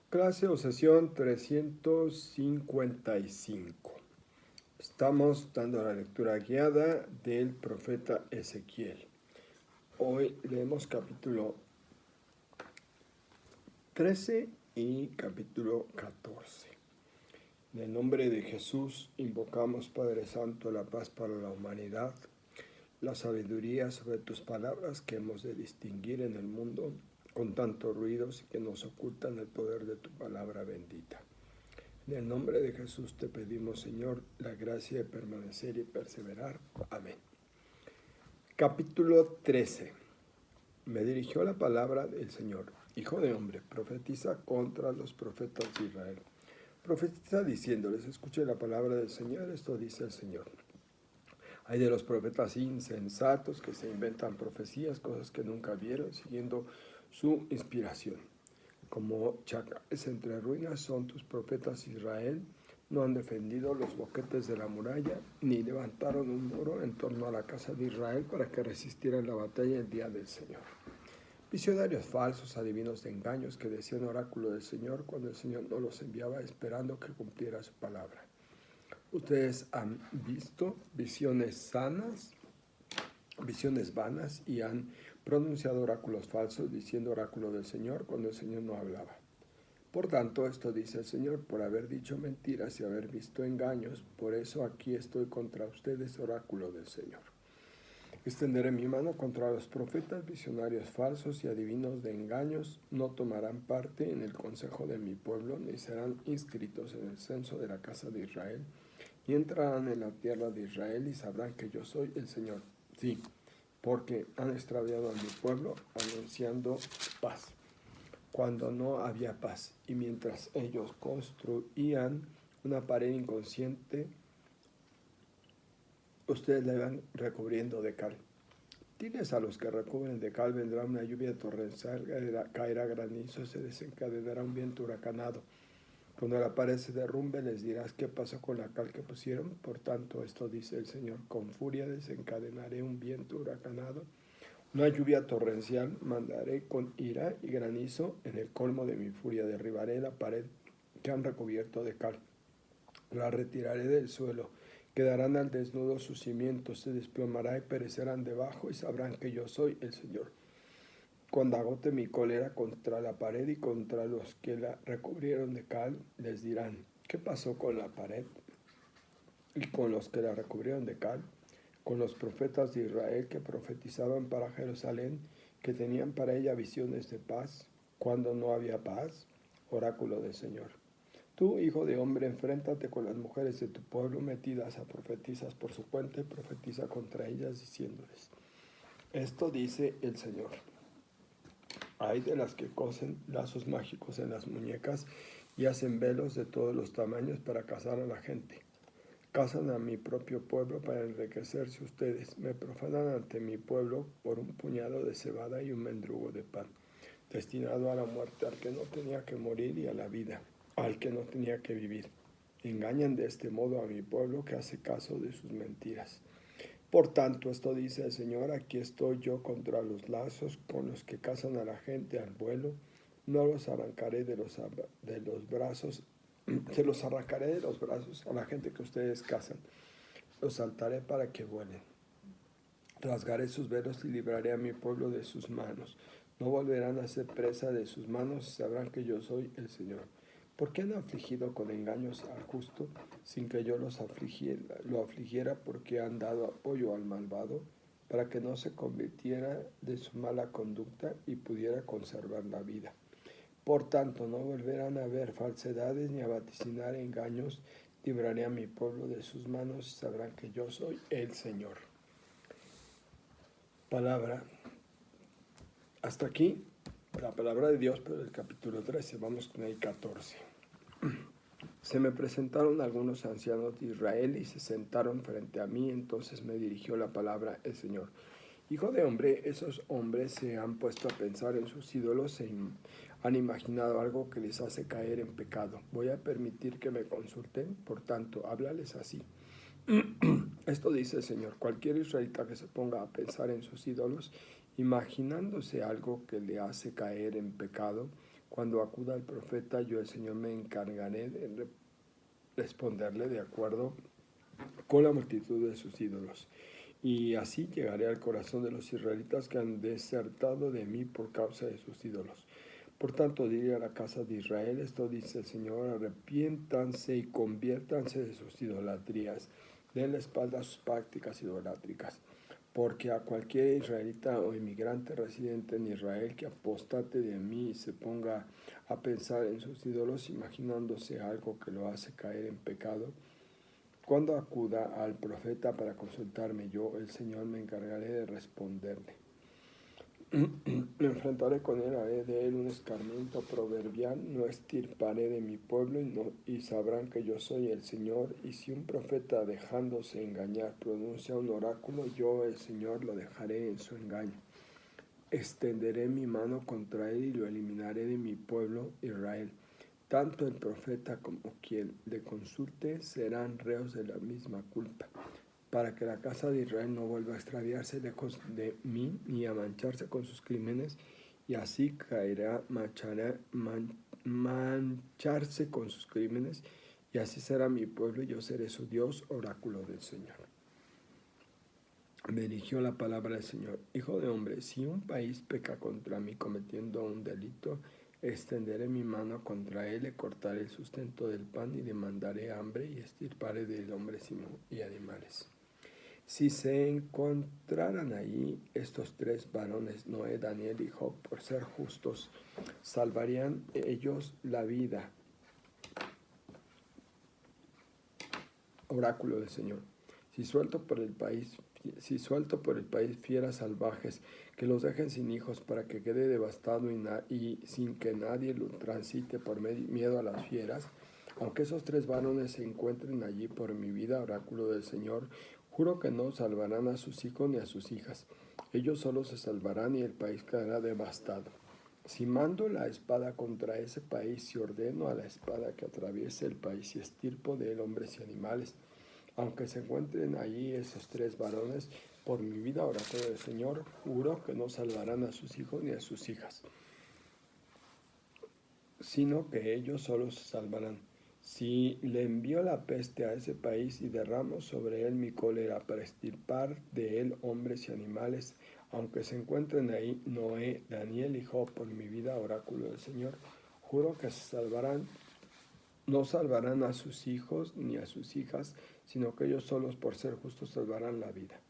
Clase o sesión 355. Estamos dando la lectura guiada del profeta Ezequiel. Hoy leemos capítulo 13 y capítulo 14. En el nombre de Jesús invocamos, Padre Santo, la paz para la humanidad, la sabiduría sobre tus palabras que hemos de distinguir en el mundo con tantos ruidos que nos ocultan el poder de tu palabra bendita. En el nombre de Jesús te pedimos, Señor, la gracia de permanecer y perseverar. Amén. Capítulo 13. Me dirigió la palabra del Señor. Hijo de hombre, profetiza contra los profetas de Israel. Profetiza diciéndoles, escuche la palabra del Señor, esto dice el Señor. Hay de los profetas insensatos que se inventan profecías, cosas que nunca vieron, siguiendo su inspiración. Como chacales entre ruinas son tus profetas Israel, no han defendido los boquetes de la muralla, ni levantaron un muro en torno a la casa de Israel para que resistieran la batalla el día del Señor. Visionarios falsos, adivinos de engaños que decían oráculo del Señor cuando el Señor no los enviaba esperando que cumpliera su palabra. Ustedes han visto visiones vanas y han pronunciado oráculos falsos diciendo oráculo del Señor cuando el Señor no hablaba. Por tanto, esto dice el Señor, por haber dicho mentiras y haber visto engaños, por eso aquí estoy contra ustedes, oráculo del Señor. Extenderé mi mano contra los profetas, visionarios falsos y adivinos de engaños, no tomarán parte en el consejo de mi pueblo, ni serán inscritos en el censo de la casa de Israel, y entrarán en la tierra de Israel y sabrán que yo soy el Señor. Sí, porque han extraviado a mi pueblo anunciando paz, cuando no había paz, y mientras ellos construían una pared inconsciente, ustedes la iban recubriendo de cal. Diles a los que recubren de cal, vendrá una lluvia torrencial, caerá granizo, se desencadenará un viento huracanado. Cuando la pared se derrumbe, les dirás qué pasó con la cal que pusieron. Por tanto, esto dice el Señor, con furia desencadenaré un viento huracanado, una lluvia torrencial, mandaré con ira y granizo, en el colmo de mi furia derribaré la pared que han recubierto de cal, la retiraré del suelo, quedarán al desnudo sus cimientos, se desplomará y perecerán debajo y sabrán que yo soy el Señor. Cuando agote mi cólera contra la pared y contra los que la recubrieron de cal, les dirán, ¿qué pasó con la pared? Y con los que la recubrieron de cal, con los profetas de Israel que profetizaban para Jerusalén, que tenían para ella visiones de paz, cuando no había paz, oráculo del Señor. Tú, hijo de hombre, enfréntate con las mujeres de tu pueblo metidas a profetizas por su cuenta y profetiza contra ellas diciéndoles, esto dice el Señor. Hay de las que cosen lazos mágicos en las muñecas y hacen velos de todos los tamaños para cazar a la gente. Cazan a mi propio pueblo para enriquecerse ustedes. Me profanan ante mi pueblo por un puñado de cebada y un mendrugo de pan, destinado a la muerte, al que no tenía que morir, y a la vida, al que no tenía que vivir. Engañan de este modo a mi pueblo que hace caso de sus mentiras. Por tanto, esto dice el Señor, aquí estoy yo contra los lazos con los que cazan a la gente al vuelo, no los arrancaré de los brazos, se los arrancaré de los brazos a la gente que ustedes cazan, los saltaré para que vuelen. Rasgaré sus velos y libraré a mi pueblo de sus manos. No volverán a ser presa de sus manos y sabrán que yo soy el Señor. ¿Por qué han afligido con engaños al justo sin que yo lo afligiera porque han dado apoyo al malvado para que no se convirtiera de su mala conducta y pudiera conservar la vida? Por tanto, no volverán a ver falsedades ni a vaticinar engaños. Libraré a mi pueblo de sus manos y sabrán que yo soy el Señor. Palabra. Hasta aquí la palabra de Dios, pero el capítulo 13, vamos con el 14. Se me presentaron algunos ancianos de Israel y se sentaron frente a mí, entonces me dirigió la palabra el Señor. Hijo de hombre, esos hombres se han puesto a pensar en sus ídolos e han imaginado algo que les hace caer en pecado. Voy a permitir que me consulten, por tanto, háblales así. Esto dice el Señor, cualquier israelita que se ponga a pensar en sus ídolos, imaginándose algo que le hace caer en pecado, Cuando acuda el profeta, yo el Señor me encargaré de responderle de acuerdo con la multitud de sus ídolos. Y así llegaré al corazón de los israelitas que han desertado de mí por causa de sus ídolos. Por tanto, diré a la casa de Israel, esto dice el Señor, arrepiéntanse y conviértanse de sus idolatrías, den la espalda a sus prácticas idolátricas, porque a cualquier israelita o inmigrante residente en Israel que apostate de mí y se ponga a pensar en sus ídolos, imaginándose algo que lo hace caer en pecado, cuando acuda al profeta para consultarme, yo, el Señor, me encargaré de responderle. Me enfrentaré con él, haré de él un escarmiento proverbial, no extirparé de mi pueblo y sabrán que yo soy el Señor. Y si un profeta dejándose engañar pronuncia un oráculo, yo, el Señor, lo dejaré en su engaño. Extenderé mi mano contra él y lo eliminaré de mi pueblo Israel. Tanto el profeta como quien le consulte serán reos de la misma culpa, para que la casa de Israel no vuelva a extraviarse lejos de mí ni a mancharse con sus crímenes, y así caerá mancharse con sus crímenes, y así será mi pueblo y yo seré su Dios, oráculo del Señor. Me dirigió la palabra del Señor: Hijo de hombre, si un país peca contra mí cometiendo un delito, extenderé mi mano contra él, le cortaré el sustento del pan y demandaré hambre y extirparé del hombre y animales. Si se encontraran allí estos tres varones, Noé, Daniel y Job, por ser justos, salvarían ellos la vida. Oráculo del Señor. Si suelto por el país fieras salvajes, que los dejen sin hijos para que quede devastado y sin que nadie lo transite por miedo a las fieras, aunque esos tres varones se encuentren allí por mi vida, oráculo del Señor, juro que no salvarán a sus hijos ni a sus hijas. Ellos solo se salvarán y el país quedará devastado. Si mando la espada contra ese país, si ordeno a la espada que atraviese el país y estirpo de él hombres y animales, aunque se encuentren allí esos tres varones, por mi vida, oráculo del Señor, juro que no salvarán a sus hijos ni a sus hijas, sino que ellos solo se salvarán. Si le envío la peste a ese país y derramo sobre él mi cólera para extirpar de él hombres y animales, aunque se encuentren ahí Noé, Daniel y Job, por mi vida, oráculo del Señor, juro que se salvarán. No salvarán a sus hijos ni a sus hijas, sino que ellos solos por ser justos salvarán la vida.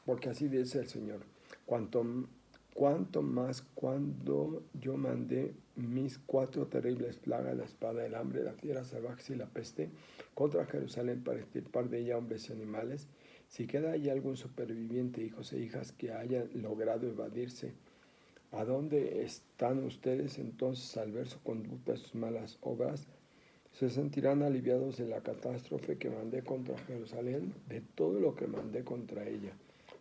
Porque así dice el Señor: cuanto más cuando yo mandé mis 4 terribles plagas, la espada, el hambre, la fiera salvaje y la peste, contra Jerusalén para extirpar de ella hombres y animales, si queda allí algún superviviente, hijos e hijas, que hayan logrado evadirse, ¿a dónde están ustedes entonces al ver su conducta y sus malas obras? Se sentirán aliviados de la catástrofe que mandé contra Jerusalén, de todo lo que mandé contra ella.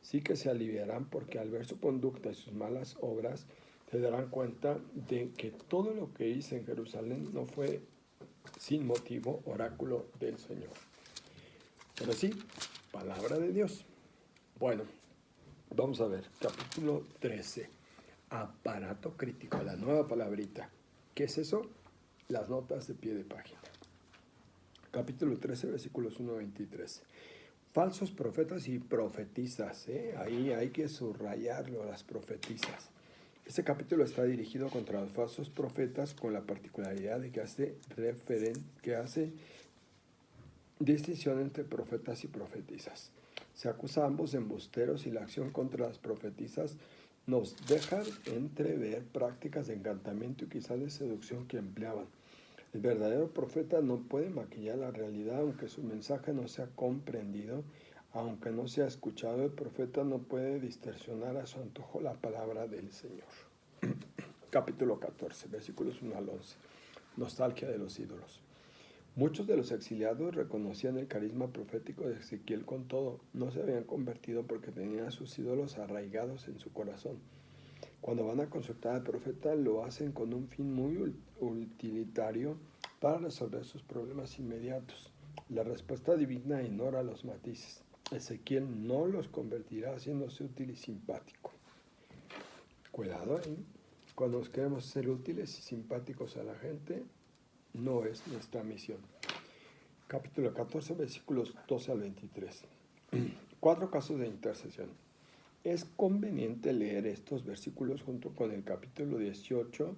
Sí que se aliviarán, porque al ver su conducta y sus malas obras, se darán cuenta de que todo lo que hice en Jerusalén no fue sin motivo, oráculo del Señor. Pero sí, palabra de Dios. Bueno, vamos a ver, capítulo 13, aparato crítico, la nueva palabrita. ¿Qué es eso? Las notas de pie de página. Capítulo 13, versículos 1 a 23. Falsos profetas y profetizas. Ahí hay que subrayarlo, las profetizas. Este capítulo está dirigido contra los falsos profetas, con la particularidad de que hace distinción entre profetas y profetizas. Se acusa a ambos de embusteros, y la acción contra las profetizas nos deja entrever prácticas de encantamiento y quizás de seducción que empleaban. El verdadero profeta no puede maquillar la realidad, aunque su mensaje no sea comprendido, aunque no sea escuchado. El profeta no puede distorsionar a su antojo la palabra del Señor. Capítulo 14, versículos 1 al 11. Nostalgia de los ídolos. Muchos de los exiliados reconocían el carisma profético de Ezequiel con todo. No se habían convertido porque tenían a sus ídolos arraigados en su corazón. Cuando van a consultar al profeta, lo hacen con un fin muy utilitario para resolver sus problemas inmediatos. La respuesta divina ignora los matices. Ezequiel no los convertirá haciéndose útil y simpático. Cuidado ahí cuando nos queremos ser útiles y simpáticos a la gente, no es nuestra misión. Capítulo 14, versículos 12 al 23. 4 casos de intercesión. Es conveniente leer estos versículos junto con el capítulo 18,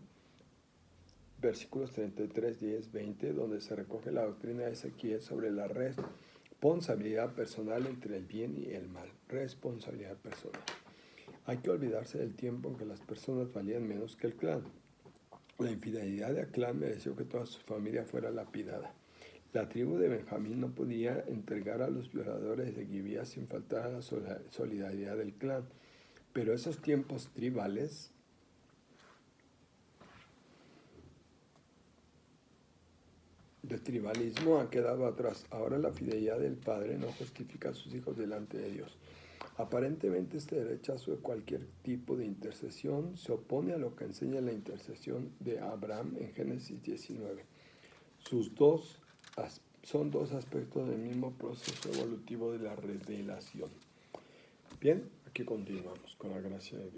versículos 33, 10, 20, donde se recoge la doctrina de Ezequiel sobre la responsabilidad personal entre el bien y el mal. Responsabilidad personal. Hay que olvidarse del tiempo en que las personas valían menos que el clan. La infidelidad de Aclán mereció que toda su familia fuera lapidada. La tribu de Benjamín no podía entregar a los violadores de Gibeá sin faltar a la solidaridad del clan. Pero esos tiempos tribales de tribalismo han quedado atrás. Ahora la fidelidad del padre no justifica a sus hijos delante de Dios. Aparentemente este rechazo de cualquier tipo de intercesión se opone a lo que enseña la intercesión de Abraham en Génesis 19. Son dos aspectos del mismo proceso evolutivo de la revelación. Bien, aquí continuamos con la gracia de Dios.